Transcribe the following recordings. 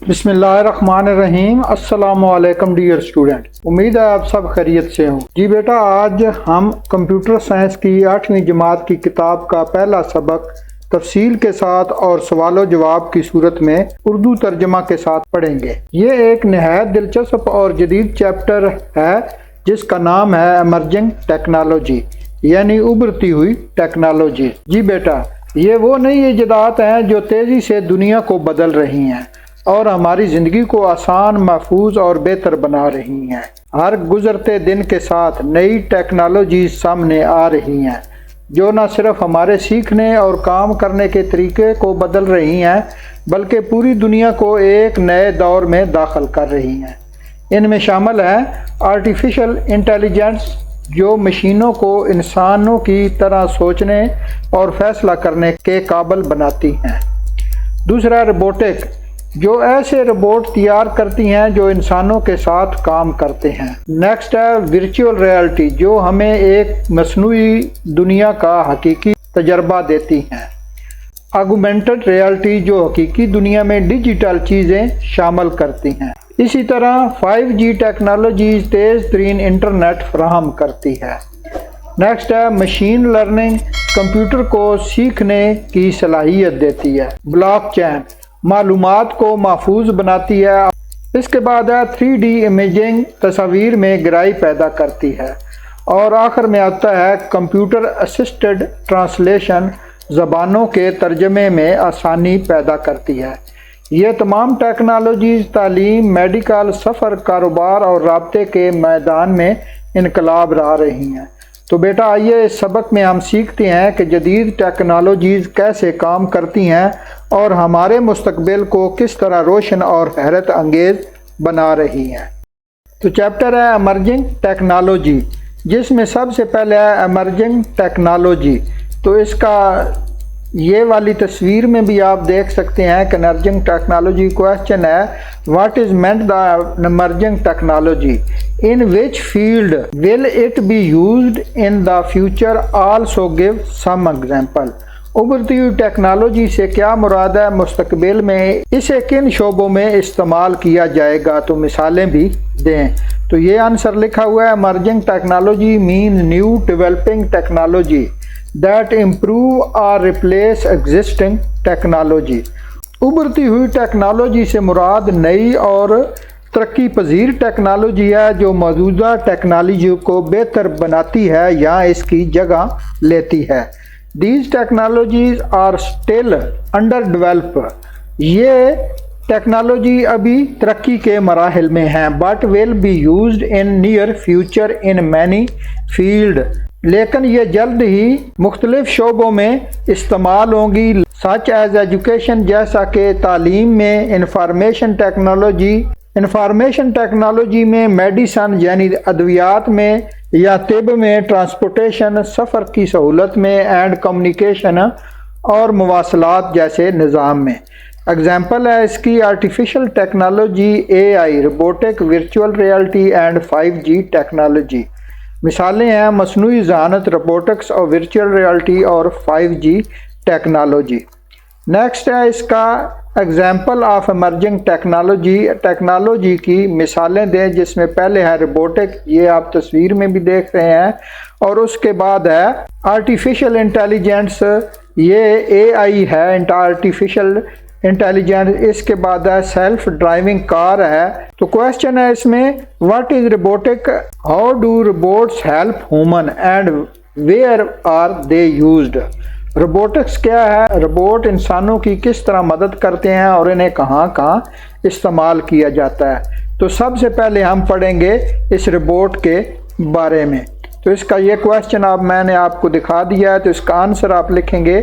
بسم اللہ الرحمن الرحیم۔ السلام علیکم ڈیئر اسٹوڈنٹ، امید ہے آپ سب خیریت سے ہوں۔ جی بیٹا، آج ہم کمپیوٹر سائنس کی 8ویں جماعت کی کتاب کا پہلا سبق تفصیل کے ساتھ اور سوال و جواب کی صورت میں اردو ترجمہ کے ساتھ پڑھیں گے۔ یہ ایک نہایت دلچسپ اور جدید چیپٹر ہے جس کا نام ہے ایمرجنگ ٹیکنالوجی، یعنی ابھرتی ہوئی ٹیکنالوجی۔ جی بیٹا، یہ وہ نئی ایجادات ہیں جو تیزی سے دنیا کو بدل رہی ہیں اور ہماری زندگی کو آسان، محفوظ اور بہتر بنا رہی ہیں۔ ہر گزرتے دن کے ساتھ نئی ٹیکنالوجیز سامنے آ رہی ہیں جو نہ صرف ہمارے سیکھنے اور کام کرنے کے طریقے کو بدل رہی ہیں بلکہ پوری دنیا کو ایک نئے دور میں داخل کر رہی ہیں۔ ان میں شامل ہیں آرٹیفیشل انٹیلیجنس، جو مشینوں کو انسانوں کی طرح سوچنے اور فیصلہ کرنے کے قابل بناتی ہیں۔ دوسرا، روبوٹک، جو ایسے روبوٹ تیار کرتی ہیں جو انسانوں کے ساتھ کام کرتے ہیں۔ نیکسٹ ہے ورچوئل ریئلٹی، جو ہمیں ایک مصنوعی دنیا کا حقیقی تجربہ دیتی ہیں۔ آگمنٹڈ ریئلٹی، جو حقیقی دنیا میں ڈیجیٹل چیزیں شامل کرتی ہیں۔ اسی طرح 5G ٹیکنالوجیز تیز ترین انٹرنیٹ فراہم کرتی ہے۔ نیکسٹ ہے مشین لرننگ، کمپیوٹر کو سیکھنے کی صلاحیت دیتی ہے۔ بلاک چین، معلومات کو محفوظ بناتی ہے۔ اس کے بعد ہے 3D امیجنگ، تصاویر میں گہرائی پیدا کرتی ہے۔ اور آخر میں آتا ہے کمپیوٹر اسسٹڈ ٹرانسلیشن، زبانوں کے ترجمے میں آسانی پیدا کرتی ہے۔ یہ تمام ٹیکنالوجیز تعلیم، میڈیکل، سفر، کاروبار اور رابطے کے میدان میں انقلاب لا رہی ہیں۔ تو بیٹا آئیے اس سبق میں ہم سیکھتے ہیں کہ جدید ٹیکنالوجیز کیسے کام کرتی ہیں اور ہمارے مستقبل کو کس طرح روشن اور حیرت انگیز بنا رہی ہیں۔ تو چیپٹر ہے ایمرجنگ ٹیکنالوجی، جس میں سب سے پہلے ہے ایمرجنگ ٹیکنالوجی۔ تو اس کا یہ والی تصویر میں بھی آپ دیکھ سکتے ہیں کہ ایمرجنگ ٹیکنالوجی کویسچن ہے، what is meant the emerging technology? In which field will it be used in the future? Also give some example. ابھرتی ہوئی ٹیکنالوجی سے کیا مراد ہے؟ مستقبل میں اسے کن شعبوں میں استعمال کیا جائے گا؟ تو مثالیں بھی دیں۔ تو یہ آنسر لکھا ہوا ہے، emerging technology means new developing technology that improve or replace existing technology۔ ابھرتی ہوئی ٹیکنالوجی سے مراد نئی اور ترقی پذیر ٹیکنالوجی ہے جو موجودہ ٹیکنالوجی کو بہتر بناتی ہے یا اس کی جگہ لیتی ہے۔ These technologies are still under develop، یہ ٹیکنالوجی ابھی ترقی کے مراحل میں ہیں، but will be used in near future in many field، لیکن یہ جلد ہی مختلف شعبوں میں استعمال ہوں گی، such as education، جیسا کہ تعلیم میں، انفارمیشن ٹیکنالوجی میں، میڈیسن یعنی ادویات میں یا طب میں، ٹرانسپورٹیشن سفر کی سہولت میں، اینڈ کمیونیکیشن اور مواصلات جیسے نظام میں۔ اگزامپل ہے اس کی artificial technology, AI، robotic, virtual reality and 5G technology. مثالیں ہیں مصنوعی ذہانت، روبوٹکس اور ورچوئل ریئلٹی اور 5G ٹیکنالوجی۔ نیکسٹ ہے اس کا ایگزامپل آف ایمرجنگ ٹیکنالوجی کی مثالیں دیں، جس میں پہلے ہے روبوٹک، یہ آپ تصویر میں بھی دیکھ رہے ہیں، اور اس کے بعد ہے آرٹیفیشل انٹیلیجنس، یہ AI ہے آرٹیفیشل انٹیلیجنس۔ اس کے بعد ہے سیلف ڈرائیونگ کار ہے۔ تو کویسچن ہے اس میں، what is robotic? How do robots help human and where are they used? Robotics کیا ہے؟ روبوٹ انسانوں کی کس طرح مدد کرتے ہیں اور انہیں کہاں کہاں استعمال کیا جاتا ہے؟ تو سب سے پہلے ہم پڑھیں گے اس روبوٹ کے بارے میں۔ تو اس کا یہ کویسچن میں نے آپ کو دکھا دیا ہے، تو اس کا آنسر آپ لکھیں گے،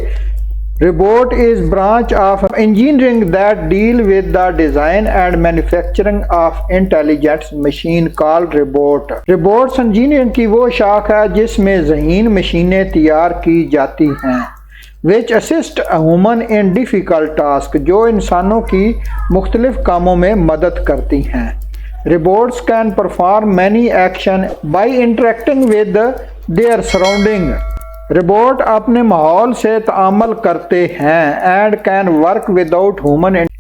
robot is branch of engineering that deal with the design and manufacturing of intelligent machine called robot. Robots engineering کی وہ شاخ ہے جس میں ذہین مشینیں تیار کی جاتی ہیں، which assist a human in difficult task، جو انسانوں کی مختلف کاموں میں مدد کرتی ہیں۔ Robots can perform many action by interacting with their surrounding۔ Robot اپنے ماحول سے تعامل کرتے ہیں، and can work without human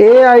AI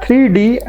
3D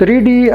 3D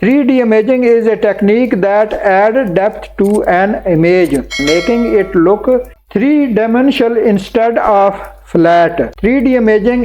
3D imaging is a technique that add depth to an image, making it look three-dimensional instead of flat. 3D imaging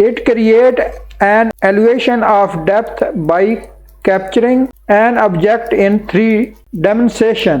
It create an elevation of depth by capturing an object in 3 dimension.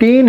3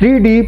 3D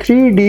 3D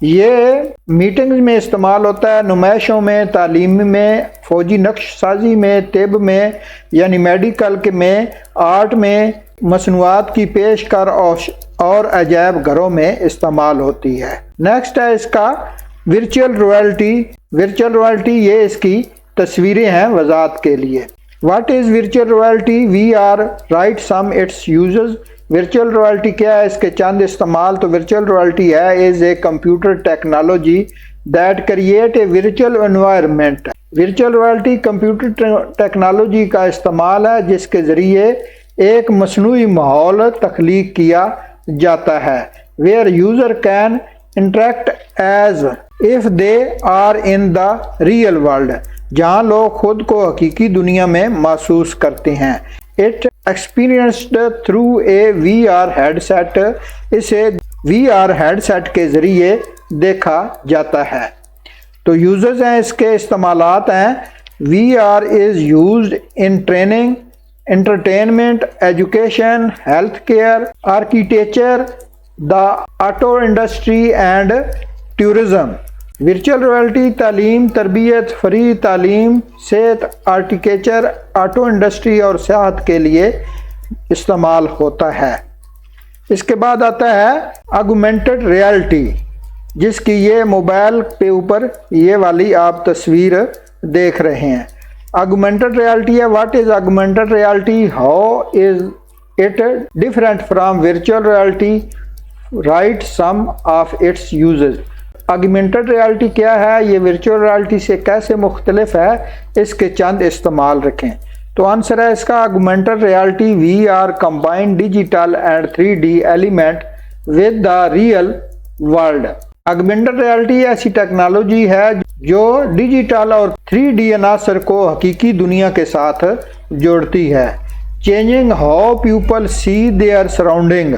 یہ meetings میں استعمال ہوتا ہے، نمائشوں میں، تعلیم میں، فوجی نقش سازی میں، طب میں یعنی میڈیکل کے میں، آرٹ میں، مصنوعات کی پیش کر اور عجائب گھروں میں استعمال ہوتی ہے۔ نیکسٹ ہے اس کا ورچوئل ریئلٹی۔ ورچوئل ریئلٹی یہ اس کی تصویریں ہیں وضاحت کے لیے۔ What is virtual reality? We are write some its uses. Virtual reality کیا ہے؟ اس کے چند استعمال۔ تو ورچوئل ریئلٹی ہے is a computer technology that create a virtual environment. Virtual reality computer technology کا استعمال ہے جس کے ذریعے ایک مصنوعی ماحول تخلیق کیا جاتا ہے where user can interact as if they are in the real world، جہاں لوگ خود کو حقیقی دنیا میں محسوس کرتے ہیں۔ It experienced through a VR headset، اسے VR headset کے ذریعے دیکھا جاتا ہے۔ تو یوزرز ہیں، اس کے استعمالات ہیں۔ VR is used in training، entertainment، education، health care، architecture، the auto industry and tourism۔ Virtual reality تعلیم، تربیت، فری تعلیم، صحت، آرکیٹیکچر، آٹو انڈسٹری اور سیاحت کے لیے استعمال ہوتا ہے۔ اس کے بعد آتا ہے آگمنٹڈ ریئلٹی، جس کی یہ موبائل پہ اوپر یہ والی آپ تصویر دیکھ رہے ہیں۔ آگمنٹڈ ریئلٹی ہے۔ What is augmented reality? How is it different from virtual reality? Right some of its uses. Augmented reality کیا ہے؟ یہ ورچوئل ریئلٹی سے کیسے مختلف ہے؟ اس کے چند استعمال رکھیں۔ تو آنسر ہے اس کا augmented reality we are combine digital and 3D element with the real world. Augmented reality ایسی ٹیکنالوجی ہے جو ڈیجیٹل اور 3D عناصر کو حقیقی دنیا کے ساتھ جوڑتی ہے۔ Changing how people see their surrounding,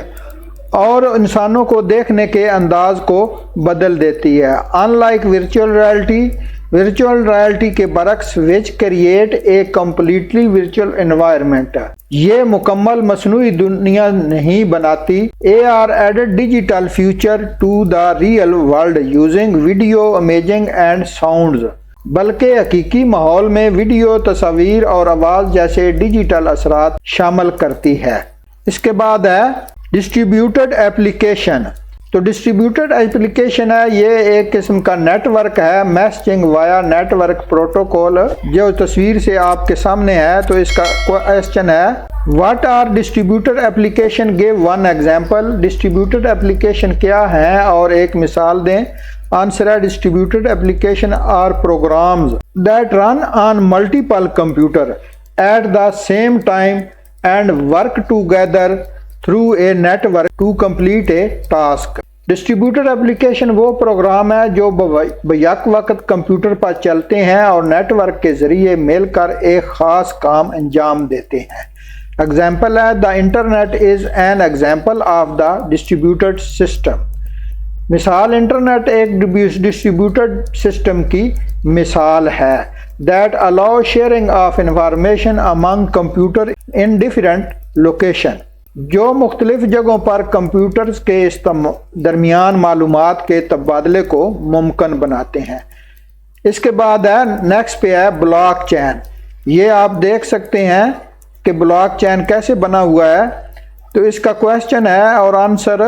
اور انسانوں کو دیکھنے کے انداز کو بدل دیتی ہے۔ Unlike virtual reality, virtual reality کے برعکس which create a completely virtual environment, یہ مکمل مصنوعی دنیا نہیں بناتی۔ A R added digital features to the real world using video, imaging and sounds, بلکہ حقیقی ماحول میں ویڈیو، تصاویر اور آواز جیسے ڈیجیٹل اثرات شامل کرتی ہے۔ اس کے بعد ہے ڈسٹریبیوٹڈ ایپلیکیشن۔ تو ڈسٹریبیوٹڈ ایپلیکیشن ہے، یہ ایک قسم کا نیٹ ورک ہے، میسجنگ وایا نیٹ ورک پروٹوکول، جو تصویر سے آپ کے سامنے ہے۔ تو اس کا کوشچن ہے what are distributed application? Give one example. Distributed application کیا ہیں اور ایک مثال دیں۔ آنسر ہے distributed application are programs that run on multiple computer at the same time and work together through a network to complete a task۔ Distributed application وہ program ہے جو بیک وقت کمپیوٹر پر چلتے ہیں اور نیٹ ورک کے ذریعے مل کر ایک خاص کام انجام دیتے ہیں۔ ایگزامپل ہے the internet is an example of the distributed system. مثال انٹرنیٹ ایک ڈسٹریبیوٹڈ سسٹم کی مثال ہے۔ That allow sharing of information among computer in different location، جو مختلف جگہوں پر کمپیوٹرز کے درمیان معلومات کے تبادلے کو ممکن بناتے ہیں۔ اس کے بعد ہے نیکسٹ پہ ہے بلاک چین۔ یہ آپ دیکھ سکتے ہیں کہ بلاک چین کیسے بنا ہوا ہے۔ تو اس کا کوشچن ہے اور answer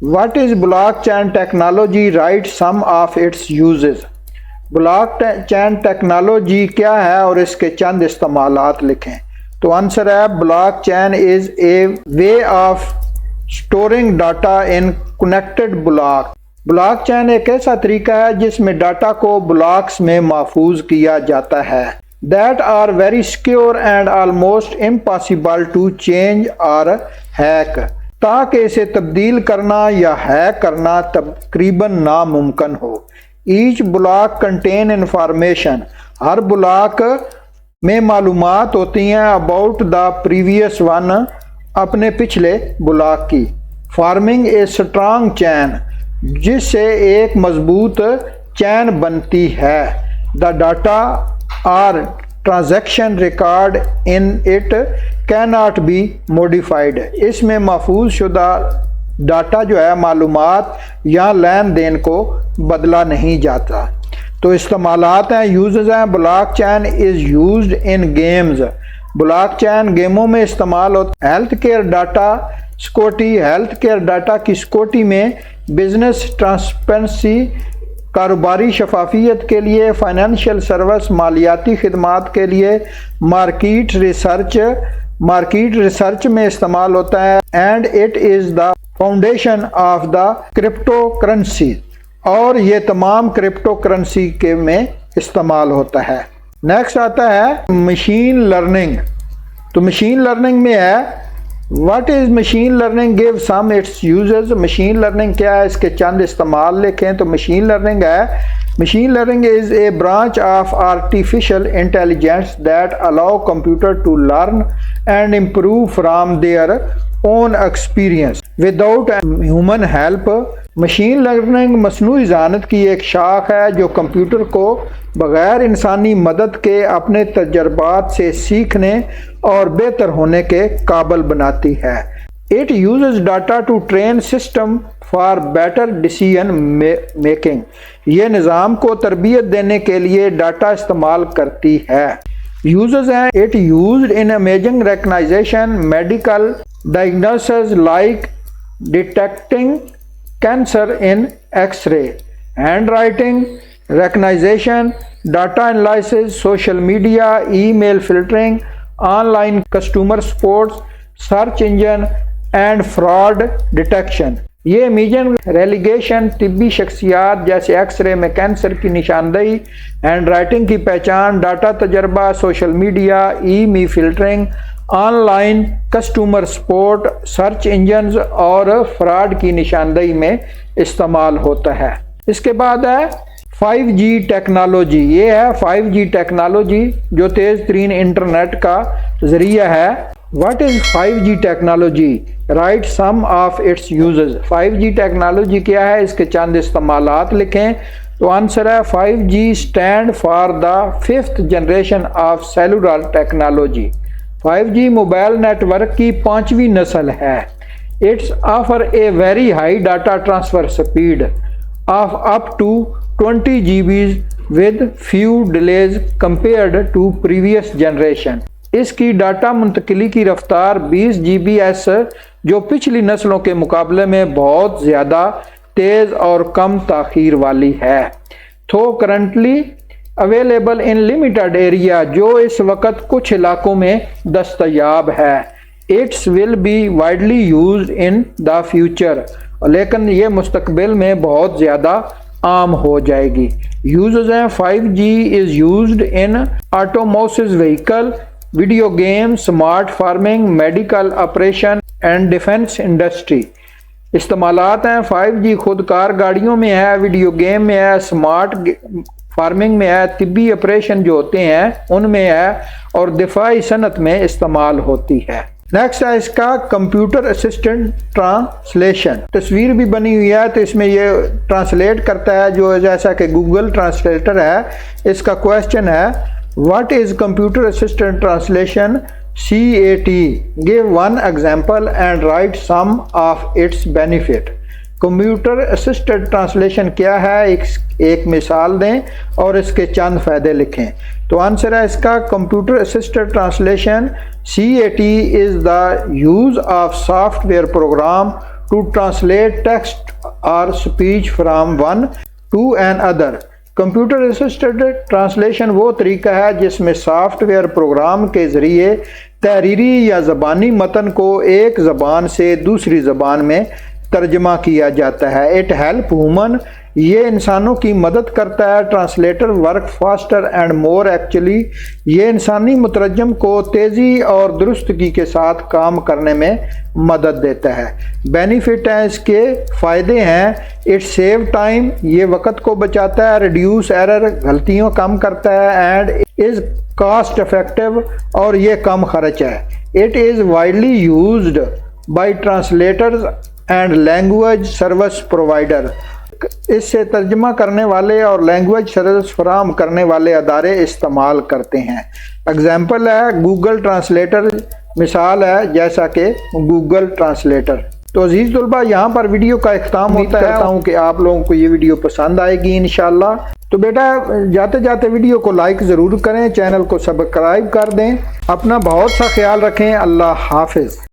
what is blockchain technology? Write some of its uses. Blockchain technology کیا ہے اور اس کے چند استعمالات لکھیں۔ تو آنسر ہے blockchain is a way of storing data in connected block. Blockchain ایک ایسا طریقہ ہے جس میں ڈاٹا کو بلاکس میں محفوظ کیا جاتا ہے۔ That are very secure and almost impossible to change اور ہیک، تاکہ اسے تبدیل کرنا یا ہیک کرنا تقریباً ناممکن ہو۔ ایچ بلاک کنٹین انفارمیشن، ہر بلاک میں معلومات ہوتی ہیں اباؤٹ دا پریویس ون، اپنے پچھلے بلاک کی۔ فارمنگ اے اسٹرانگ چین، جس سے ایک مضبوط چین بنتی ہے۔ The data or transaction record in it can not be modified, اس میں محفوظ شدہ ڈاٹا جو ہے معلومات یا لین دین کو بدلا نہیں جاتا۔ تو استعمالات ہیں، یوزز ہیں، blockchain is used in games, blockchain گیموں میں استعمال ہوتا ہے۔ Healthcare data security, healthcare data کی سیکورٹی میں بزنس ٹرانسپیرنسی، کاروباری شفافیت کے لیے، فائنینشیل سروس، مالیاتی خدمات کے لیے، مارکیٹ ریسرچ میں استعمال ہوتا ہے۔ And it is the foundation of the crypto currency, اور یہ تمام کرپٹو کرنسی کے میں استعمال ہوتا ہے۔ نیکسٹ آتا ہے مشین لرننگ۔ تو مشین لرننگ میں ہے what is machine learning, give some its uses. Machine learning کیا ہے، اس کے چند استعمال لکھیں۔ تو مشین لرننگ ہے، machine learning is a branch of artificial intelligence that allow computer to learn and improve from their own experience without human help. Machine learning مصنوعی ذہانت کی ایک شاخ ہے جو کمپیوٹر کو بغیر انسانی مدد کے اپنے تجربات سے سیکھنے اور بہتر ہونے کے قابل بناتی ہے۔ It uses data to train system for better decision making۔ یہ نظام کو تربیت دینے کے لیے ڈاٹا استعمال کرتی ہے۔ Uses ہیں it used in imaging recognition, medical diagnosis like detecting cancer in X-ray, handwriting recognition, data analysis, social media, email filtering, online customer support, search engine and fraud detection. یہ امیجنگ ریلیگیشن، طبی شخصیات جیسے X ray میں cancer کی نشاندہی، hand writing کی پہچان، data تجربہ، social media, email filtering, online customer support, search engines اور فراڈ کی نشاندہی میں استعمال ہوتا ہے۔ اس کے بعد ہے 5G ٹیکنالوجی۔ یہ ہے 5G ٹیکنالوجی جو تیز ترین انٹرنیٹ کا ذریعہ ہے۔ What is 5G technology? Write some of its uses۔ 5G technology کیا ہے، اس کے چند استعمالات لکھیں۔ تو آنسر ہے 5G stand for the 5th generation of cellular technology۔ 5G mobile network کی 5ویں نسل ہے۔ It's offer a very high data transfer speed of up to 20 GB with few delays compared to previous generation۔ اس کی data منتقلی کی رفتار 20 GBS جو پچھلی نسلوں کے مقابلے میں بہت زیادہ تیز اور کم تاخیر والی ہے۔ تو currently available in limited area, جو اس وقت کچھ علاقوں میں دستیاب ہے۔ It's will be widely used in the future, لیکن یہ مستقبل میں بہت زیادہ عام ہو جائے گی۔ یوزز ہیں 5G is used in autonomous vehicle, video game, smart farming, medical operation and defence industry. استعمالات ہیں 5G خودکار گاڑیوں میں ہے، ویڈیو گیم میں ہے، سمارٹ فارمنگ میں ہے، طبی آپریشن جو ہوتے ہیں ان میں ہے، اور دفاعی صنعت میں استعمال ہوتی ہے۔ نیکسٹ ہے اس کا کمپیوٹر اسسٹنٹ ٹرانسلیشن۔ تصویر بھی بنی ہوئی ہے، تو اس میں یہ ٹرانسلیٹ کرتا ہے جو جیسا کہ گوگل ٹرانسلیٹر ہے۔ اس کا کویسچن ہے What is computer assisted translation CAT? Give one example and write some of its benefit۔ Computer assisted translation کیا ہے، ایک مثال دیں اور اس کے چند فائدے لکھیں۔ تو آنسر ہے اس کا computer assisted translation CAT is the use of software program to translate text or speech from one to another۔ Computer assisted translation وہ طریقہ ہے جس میں سافٹ ویئر پروگرام کے ذریعے تحریری یا زبانی متن کو ایک زبان سے دوسری زبان میں ترجمہ کیا جاتا ہے۔ اٹ ہیلپ ہیومن، یہ انسانوں کی مدد کرتا ہے۔ Translator work faster and more actually, یہ انسانی مترجم کو تیزی اور درستگی کے ساتھ کام کرنے میں مدد دیتا ہے۔ بینیفٹ ہیں اس کے، فائدے ہیں اٹ سیو ٹائم، یہ وقت کو بچاتا ہے، ریڈیوس ایرر، غلطیوں کم کرتا ہے، اینڈ از کاسٹ افیکٹو، اور یہ کم خرچ ہے۔ It is widely used by translators and language service provider, اس سے ترجمہ کرنے والے اور لینگویج سروس فراہم کرنے والے ادارے استعمال کرتے ہیں۔ اگزامپل ہے گوگل ٹرانسلیٹر، مثال ہے جیسا کہ گوگل ٹرانسلیٹر۔ تو عزیز طلبہ یہاں پر ویڈیو کا اختتام ہوتا ہے، کرتا ہوں کہ آپ لوگوں کو یہ ویڈیو پسند آئے گی انشاءاللہ۔ تو بیٹا جاتے جاتے ویڈیو کو لائک ضرور کریں، چینل کو سبسکرائب کر دیں، اپنا بہت سا خیال رکھیں، اللہ حافظ۔